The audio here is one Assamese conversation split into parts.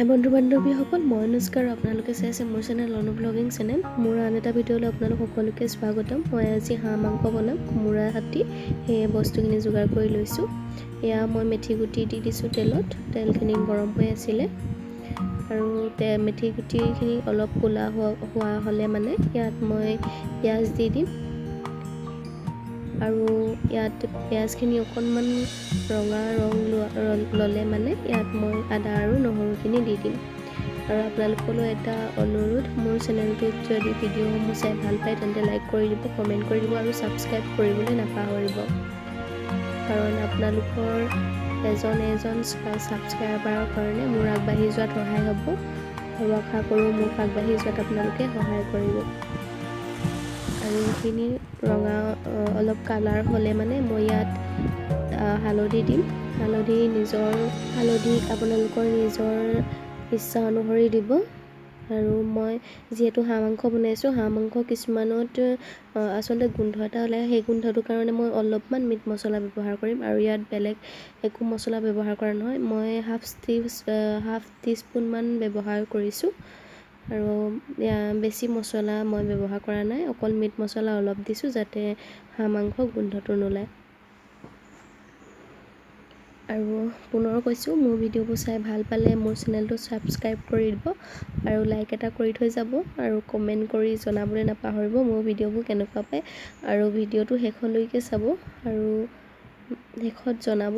হাই বন্ধু বান্ধৱীসকল, মই অনুষ্কাৰ। আপোনালোকে চাই আছে মোৰ চেনেল অনু ব্লগিং চেনেল। মোৰ আন এটা ভিডিঅ'লৈ আপোনালোক সকলোকে স্বাগতম। মই আজি হাঁহ মাংস বনাম কোমোৰা হাতি। সেই বস্তুখিনি যোগাৰ কৰি লৈছোঁ। এয়া মই মেথি গুটি দি দিছোঁ তেলত। তেলখিনি গৰম হৈ আছিলে আৰু মেথি গুটিখিনি অলপ ক'লা হোৱা হ'লে মানে ইয়াত মই পিঁয়াজ দি দিম আৰু ইয়াত পিঁয়াজখিনি অকণমান ৰঙা ৰং ল'লে মানে ইয়াত মই আদা আৰু নহৰুখিনি দি দিম। আৰু আপোনালোকলৈ এটা অনুৰোধ, মোৰ চেনেলটোত যদি ভিডিঅ'সমূহ চাই ভাল পায় তেন্তে লাইক কৰি দিব, কমেণ্ট কৰি দিব আৰু ছাবস্ক্ৰাইব কৰিবলৈ নাপাহৰিব, কাৰণ আপোনালোকৰ এজন ছাবস্ক্ৰাইবাৰৰ কাৰণে মোৰ আগবাঢ়ি যোৱাত সহায় হ'ব আৰু আশা কৰোঁ মোক আগবাঢ়ি যোৱাত আপোনালোকে সহায় কৰিব। আৰু এইখিনি ৰঙা অলপ কালাৰ হ'লে মানে মই ইয়াত হালধি দিম। হালধি আপোনালোকৰ নিজৰ ইচ্ছা অনুসৰি দিব। আৰু মই যিহেতু হাঁহ মাংস বনাইছোঁ, হাঁহ মাংস কিছুমানত আচলতে গোন্ধ এটা ওলায়, সেই গোন্ধটোৰ কাৰণে মই অলপমান মিট মছলা ব্যৱহাৰ কৰিম আৰু ইয়াত বেলেগ একো মছলা ব্যৱহাৰ কৰা নহয়। মই হাফ টিস্পুনমান ব্যৱহাৰ কৰিছোঁ আৰু বেছি মছলা মই ব্যৱহাৰ কৰা নাই, অকল মিট মছলা অলপ দিছোঁ যাতে হাঁহ মাংস গোন্ধটো নোলায়। আৰু পুনৰ কৈছোঁ, মোৰ ভিডিঅ'বোৰ চাই ভাল পালে মোৰ চেনেলটো ছাবস্ক্ৰাইব কৰি দিব আৰু লাইক এটা কৰি থৈ যাব আৰু কমেণ্ট কৰি জনাবলৈ নাপাহৰিব মোৰ ভিডিঅ'বোৰ কেনেকুৱা পায়। আৰু ভিডিঅ'টো শেষলৈকে চাব আৰু শেষত জনাব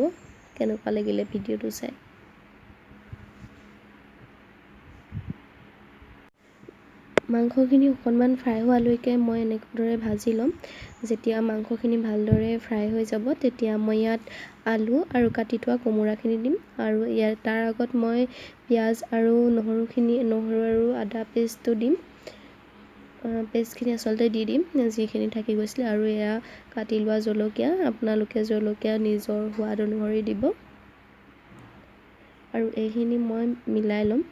কেনেকুৱা লাগিলে ভিডিঅ'টো চাই। মাংসখিনি অকণমান ফ্ৰাই হোৱালৈকে মই এনেদৰে ভাজি ল'ম। যেতিয়া মাংসখিনি ভালদৰে ফ্ৰাই হৈ যাব তেতিয়া মই ইয়াত আলু আৰু কাটি থোৱা কোমোৰাখিনি দিম আৰু তাৰ আগত মই পিঁয়াজ আৰু নহৰু আৰু আদা পেষ্টটো দিম। পেষ্টখিনি আচলতে দি দিম যিখিনি থাকি গৈছিলে। আৰু এয়া কাটি লোৱা জলকীয়া, আপোনালোকে জলকীয়া নিজৰ সোৱাদ অনুসৰি দিব আৰু এইখিনি মই মিলাই ল'ম।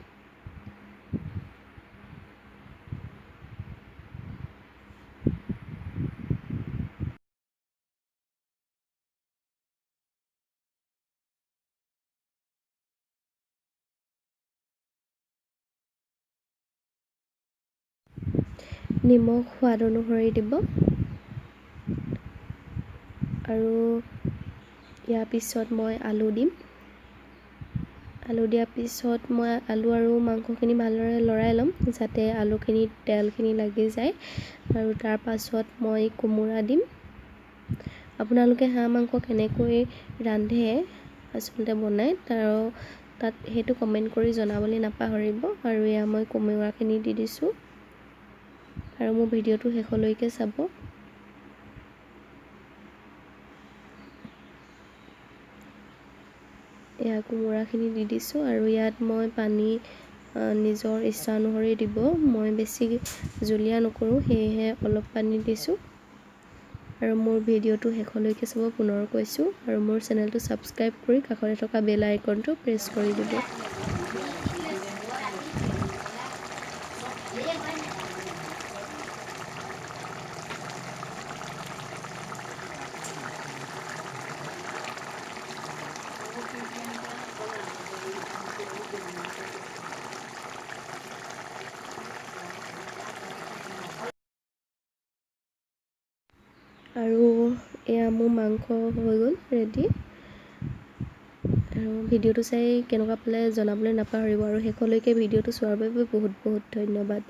নিমখ সোৱাদ অনুসৰি দিব আৰু ইয়াৰ পিছত মই আলু দিম। আলু দিয়াৰ পিছত মই আলু আৰু মাংসখিনি ভালদৰে লৰাই ল'ম যাতে আলুখিনিত তেলখিনি লাগি যায়। আৰু তাৰ পাছত মই কোমোৰা দিম। আপোনালোকে হাঁহ মাংস কেনেকৈ ৰান্ধে আচলতে বনায় তাত সেইটো কমেণ্ট কৰি জনাবলৈ নাপাহৰিব। আৰু এয়া মই কোমোৰাখিনি দি দিছোঁ আৰু মোৰ ভিডিঅ'টো শেষলৈকে চাব। এয়া কোমোৰাখিনি দি দিছোঁ আৰু ইয়াত মই পানী নিজৰ ইচ্ছা অনুসৰি দিব। মই বেছি জুলীয়া নকৰোঁ, সেয়েহে অলপ পানী দিছোঁ। আৰু মোৰ ভিডিঅ'টো শেষলৈকে চাব পুনৰ কৈছোঁ। আৰু মোৰ চেনেলটো ছাবস্ক্ৰাইব কৰি কাষতে থকা বেল আইকনটো প্ৰেছ কৰি দিব। আৰু এয়া মোৰ মাংস হৈ গ'ল ৰেডি। আৰু ভিডিঅ'টো চাই কেনেকুৱা পালে জনাবলৈ নাপাহৰিব আৰু শেষলৈকে ভিডিঅ'টো চোৱাৰ বাবে বহুত বহুত ধন্যবাদ।